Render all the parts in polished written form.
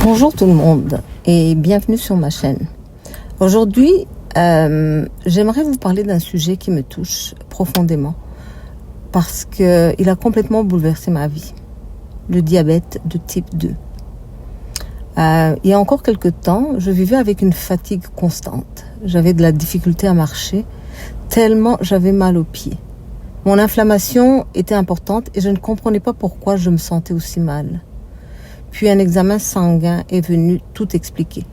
Bonjour tout le monde et bienvenue sur ma chaîne. Aujourd'hui, j'aimerais vous parler d'un sujet qui me touche profondément parce qu'il a complètement bouleversé ma vie. Le diabète de type 2. Il y a encore quelques temps, je vivais avec une fatigue constante. J'avais de la difficulté à marcher tellement j'avais mal aux pieds. Mon inflammation était importante et je ne comprenais pas pourquoi je me sentais aussi mal. Puis un examen sanguin est venu tout expliquer.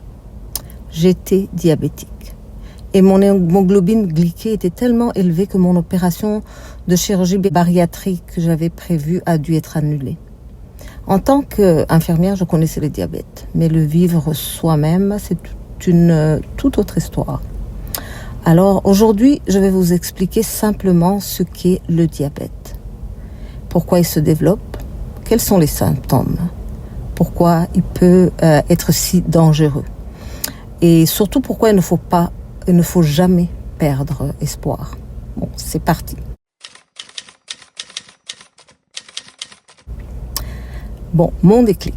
J'étais diabétique. Et mon hémoglobine glyquée était tellement élevée que mon opération de chirurgie bariatrique que j'avais prévue a dû être annulée. En tant qu'infirmière, je connaissais le diabète. Mais le vivre soi-même, c'est une toute autre histoire. Alors aujourd'hui, je vais vous expliquer simplement ce qu'est le diabète. Pourquoi il se développe, quels sont les symptômes, pourquoi il peut être si dangereux. Et surtout, pourquoi il ne faut jamais perdre espoir. Bon, c'est parti. Bon, mon déclic.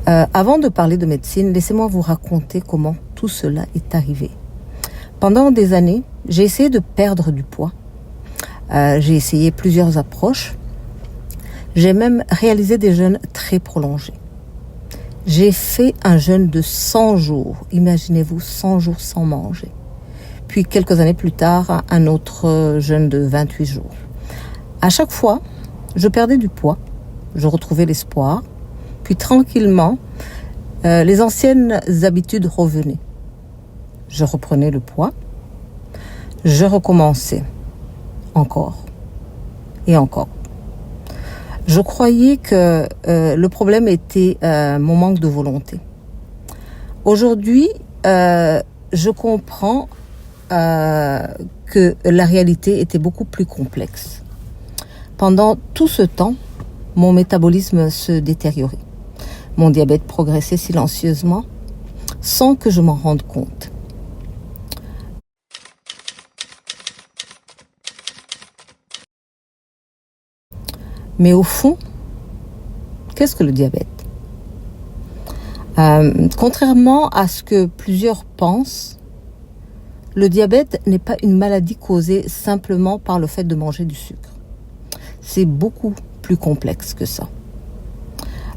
Avant de parler de médecine, laissez-moi vous raconter comment tout cela est arrivé. Pendant des années, j'ai essayé de perdre du poids. J'ai essayé plusieurs approches. J'ai même réalisé des jeûnes très prolongés. J'ai fait un jeûne de 100 jours. Imaginez-vous, 100 jours sans manger. Puis quelques années plus tard, un autre jeûne de 28 jours. À chaque fois, je perdais du poids. Je retrouvais l'espoir. Puis tranquillement, les anciennes habitudes revenaient. Je reprenais le poids. Je recommençais. Encore. Et encore. Je croyais que le problème était mon manque de volonté. Aujourd'hui, je comprends que la réalité était beaucoup plus complexe. Pendant tout ce temps, mon métabolisme se détériorait. Mon diabète progressait silencieusement sans que je m'en rende compte. Mais au fond, qu'est-ce que le diabète ? Contrairement à ce que plusieurs pensent, le diabète n'est pas une maladie causée simplement par le fait de manger du sucre. C'est beaucoup plus complexe que ça.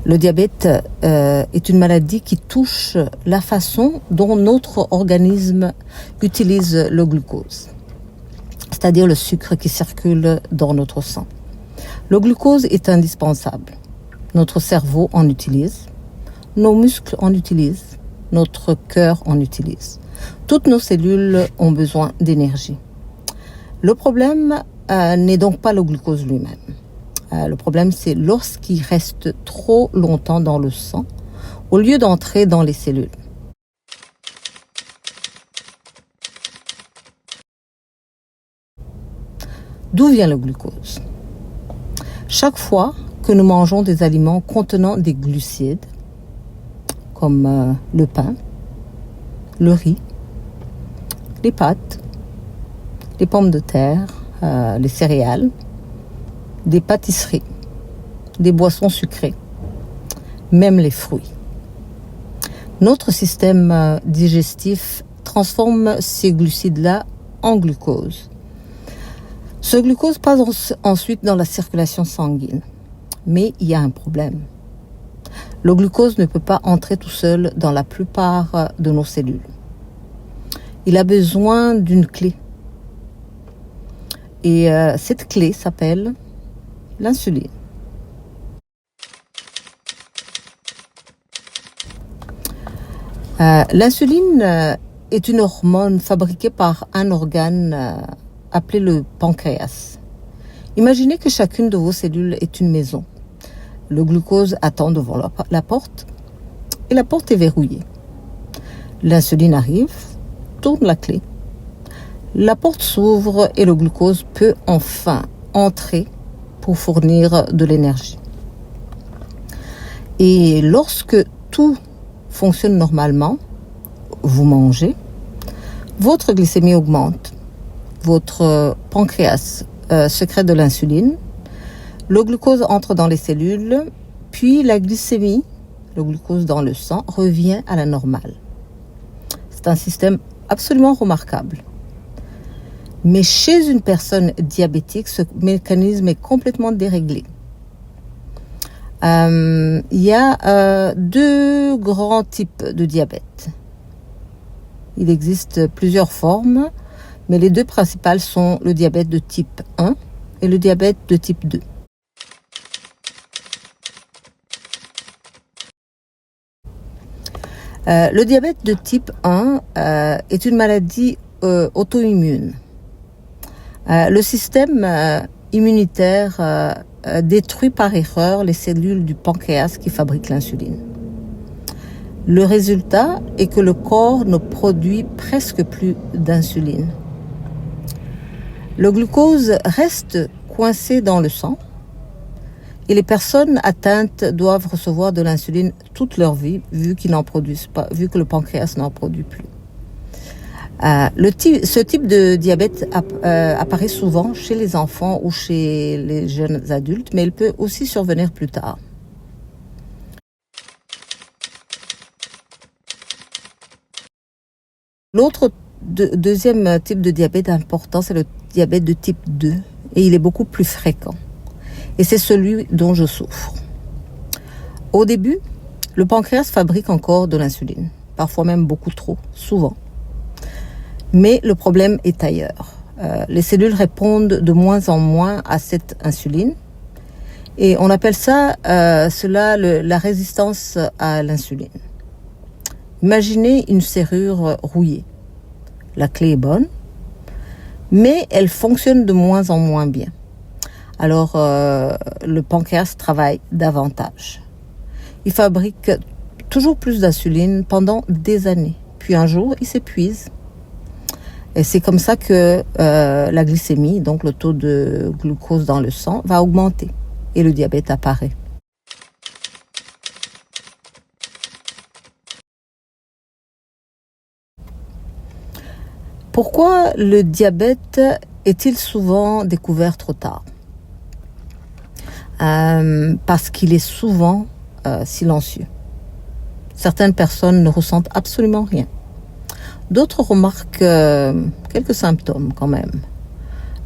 Le diabète est une maladie qui touche la façon dont notre organisme utilise le glucose, c'est-à-dire le sucre qui circule dans notre sang. Le glucose est indispensable. Notre cerveau en utilise, nos muscles en utilisent, notre cœur en utilise. Toutes nos cellules ont besoin d'énergie. Le problème n'est donc pas le glucose lui-même. Le problème, c'est lorsqu'il reste trop longtemps dans le sang, au lieu d'entrer dans les cellules. D'où vient le glucose ? Chaque fois que nous mangeons des aliments contenant des glucides, comme le pain, le riz, les pâtes, les pommes de terre, les céréales, des pâtisseries, des boissons sucrées, même les fruits. Notre système digestif transforme ces glucides-là en glucose. Ce glucose passe ensuite dans la circulation sanguine. Mais il y a un problème. Le glucose ne peut pas entrer tout seul dans la plupart de nos cellules. Il a besoin d'une clé. Et cette clé s'appelle l'insuline. L'insuline est une hormone fabriquée par un organe appelé le pancréas. Imaginez que chacune de vos cellules est une maison. Le glucose attend devant la porte et la porte est verrouillée. L'insuline arrive, tourne la clé. La porte s'ouvre et le glucose peut enfin entrer pour fournir de l'énergie. Et lorsque tout fonctionne normalement, vous mangez, votre glycémie augmente. Votre pancréas sécrète de l'insuline, le glucose entre dans les cellules, puis la glycémie le glucose dans le sang, revient à la normale. C'est un système absolument remarquable. Mais chez une personne diabétique, ce mécanisme est complètement déréglé. Il y a deux grands types de diabète. Il existe plusieurs formes, mais les deux principales sont le diabète de type 1 et le diabète de type 2. Le diabète de type 1 est une maladie auto-immune. Le système immunitaire détruit par erreur les cellules du pancréas qui fabriquent l'insuline. Le résultat est que le corps ne produit presque plus d'insuline. Le glucose reste coincé dans le sang et les personnes atteintes doivent recevoir de l'insuline toute leur vie vu qu'ils n'en produisent pas, vu que le pancréas n'en produit plus. Ce type de diabète apparaît souvent chez les enfants ou chez les jeunes adultes, mais il peut aussi survenir plus tard. L'autre deuxième type de diabète important, c'est le diabète de type 2, et il est beaucoup plus fréquent. Et c'est celui dont je souffre. Au début, le pancréas fabrique encore de l'insuline, parfois même beaucoup trop, souvent. Mais le problème est ailleurs. Les cellules répondent de moins en moins à cette insuline et on appelle cela la résistance à l'insuline. Imaginez une serrure rouillée. La clé est bonne, mais elle fonctionne de moins en moins bien. Alors, le pancréas travaille davantage. Il fabrique toujours plus d'insuline pendant des années. Puis un jour, il s'épuise. Et c'est comme ça que la glycémie, donc le taux de glucose dans le sang, va augmenter et le diabète apparaît. Pourquoi le diabète est-il souvent découvert trop tard ? Parce qu'il est souvent silencieux. Certaines personnes ne ressentent absolument rien. D'autres remarquent quelques symptômes quand même.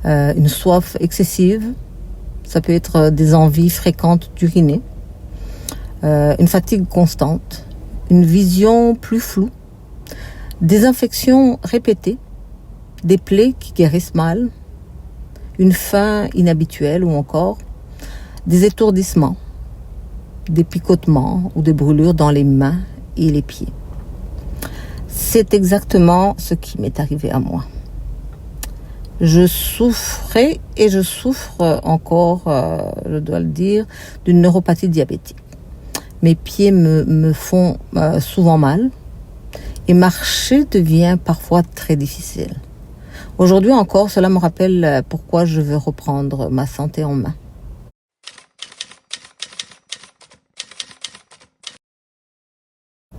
Une soif excessive, ça peut être des envies fréquentes d'uriner, une fatigue constante, une vision plus floue, des infections répétées, des plaies qui guérissent mal, une faim inhabituelle ou encore des étourdissements, des picotements ou des brûlures dans les mains et les pieds. C'est exactement ce qui m'est arrivé à moi. Je souffrais et je souffre encore, je dois le dire, d'une neuropathie diabétique. Mes pieds me font souvent mal et marcher devient parfois très difficile. Aujourd'hui encore, cela me rappelle pourquoi je veux reprendre ma santé en main.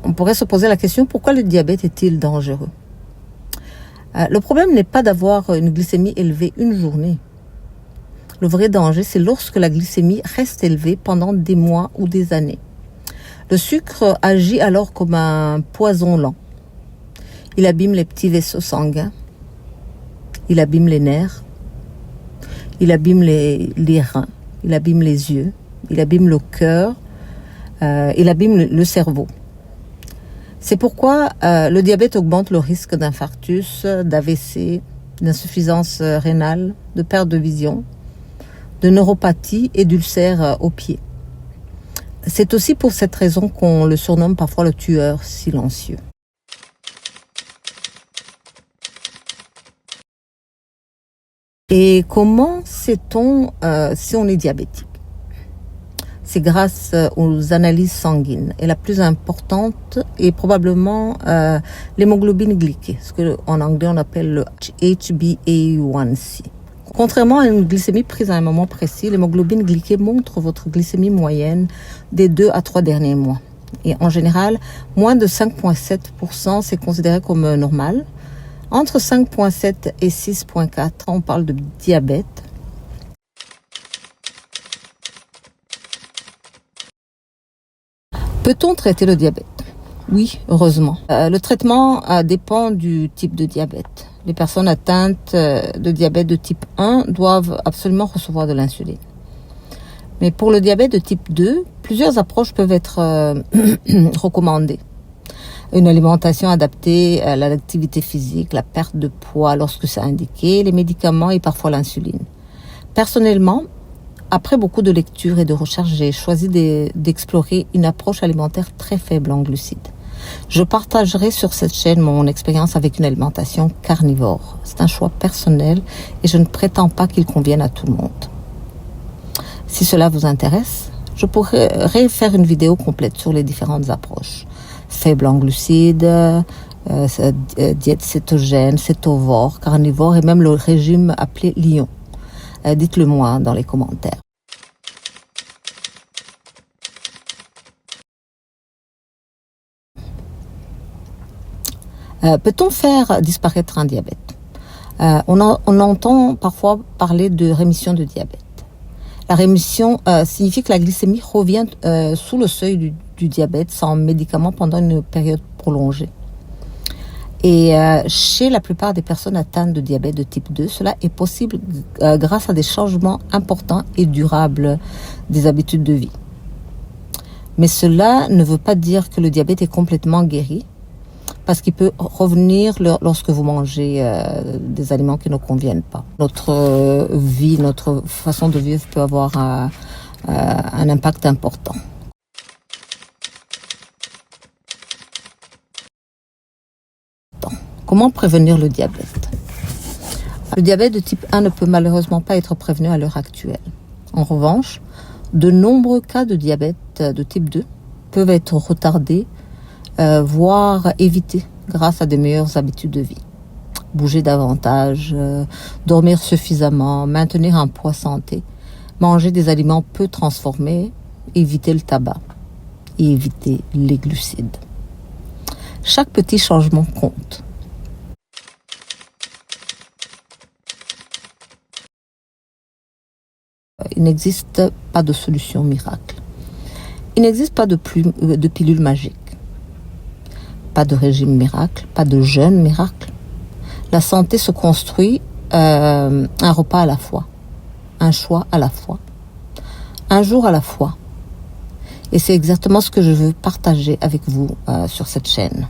On pourrait se poser la question, pourquoi le diabète est-il dangereux ? Le problème n'est pas d'avoir une glycémie élevée une journée. Le vrai danger, c'est lorsque la glycémie reste élevée pendant des mois ou des années. Le sucre agit alors comme un poison lent. Il abîme les petits vaisseaux sanguins, il abîme les nerfs, il abîme les reins, il abîme les yeux, il abîme le cœur, il abîme le cerveau. C'est pourquoi le diabète augmente le risque d'infarctus, d'AVC, d'insuffisance rénale, de perte de vision, de neuropathie et d'ulcères aux pieds. C'est aussi pour cette raison qu'on le surnomme parfois le tueur silencieux. Et comment sait-on si on est diabétique ? C'est grâce aux analyses sanguines. Et la plus importante est probablement l'hémoglobine glyquée, ce qu'en anglais on appelle le HbA1c. Contrairement à une glycémie prise à un moment précis, l'hémoglobine glyquée montre votre glycémie moyenne des 2 à 3 derniers mois. Et en général, moins de 5,7%, c'est considéré comme normal. Entre 5,7 et 6,4, on parle de diabète. Peut-on traiter le diabète? Oui, heureusement. Le traitement dépend du type de diabète. Les personnes atteintes de diabète de type 1 doivent absolument recevoir de l'insuline. Mais pour le diabète de type 2, plusieurs approches peuvent être recommandées. Une alimentation adaptée à l'activité physique, la perte de poids lorsque c'est indiqué, les médicaments et parfois l'insuline. Personnellement, après beaucoup de lectures et de recherches, j'ai choisi d'explorer une approche alimentaire très faible en glucides. Je partagerai sur cette chaîne mon expérience avec une alimentation carnivore. C'est un choix personnel et je ne prétends pas qu'il convienne à tout le monde. Si cela vous intéresse, je pourrais faire une vidéo complète sur les différentes approches. Faible en glucides, diète cétogène, cétovore, carnivore et même le régime appelé Lion. Dites-le moi dans les commentaires. Peut-on faire disparaître un diabète? On entend parfois parler de rémission de diabète. La rémission signifie que la glycémie revient sous le seuil du diabète sans médicaments pendant une période prolongée. Et chez la plupart des personnes atteintes de diabète de type 2, cela est possible grâce à des changements importants et durables des habitudes de vie. Mais cela ne veut pas dire que le diabète est complètement guéri, parce qu'il peut revenir lorsque vous mangez des aliments qui ne conviennent pas. Notre vie, notre façon de vivre peut avoir un impact important. Comment prévenir le diabète? Le diabète de type 1 ne peut malheureusement pas être prévenu à l'heure actuelle. En revanche, de nombreux cas de diabète de type 2 peuvent être retardés, voire évités grâce à de meilleures habitudes de vie. Bouger davantage, dormir suffisamment, maintenir un poids santé, manger des aliments peu transformés, éviter le tabac et éviter les glucides. Chaque petit changement compte. Il n'existe pas de solution miracle. Il n'existe pas de pilule magique. Pas de régime miracle, pas de jeûne miracle. La santé se construit un repas à la fois, un choix à la fois, un jour à la fois. Et c'est exactement ce que je veux partager avec vous sur cette chaîne.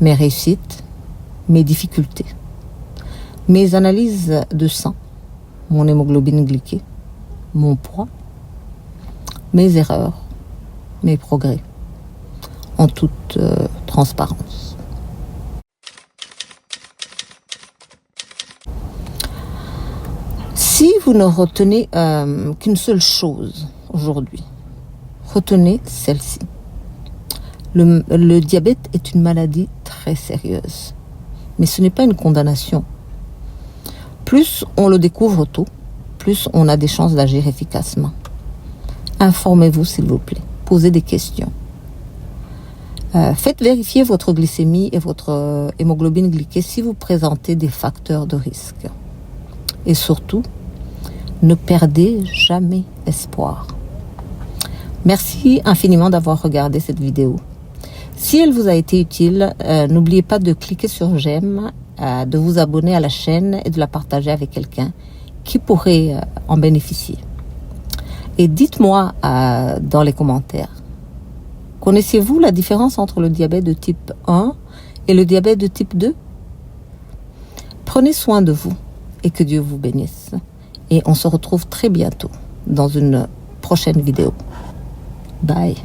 Mes réussites, mes difficultés, mes analyses de sang, mon hémoglobine glyquée, mon poids, mes erreurs, mes progrès, en toute transparence. Si vous ne retenez qu'une seule chose aujourd'hui, retenez celle-ci. Le diabète est une maladie très sérieuse, mais ce n'est pas une condamnation. Plus on le découvre tôt, plus on a des chances d'agir efficacement. Informez-vous s'il vous plaît, posez des questions. Faites vérifier votre glycémie et votre hémoglobine glyquée si vous présentez des facteurs de risque. Et surtout, ne perdez jamais espoir. Merci infiniment d'avoir regardé cette vidéo. Si elle vous a été utile, n'oubliez pas de cliquer sur j'aime, de vous abonner à la chaîne et de la partager avec quelqu'un qui pourrait en bénéficier. Et dites-moi dans les commentaires, connaissez-vous la différence entre le diabète de type 1 et le diabète de type 2? Prenez soin de vous et que Dieu vous bénisse. Et on se retrouve très bientôt dans une prochaine vidéo. Bye.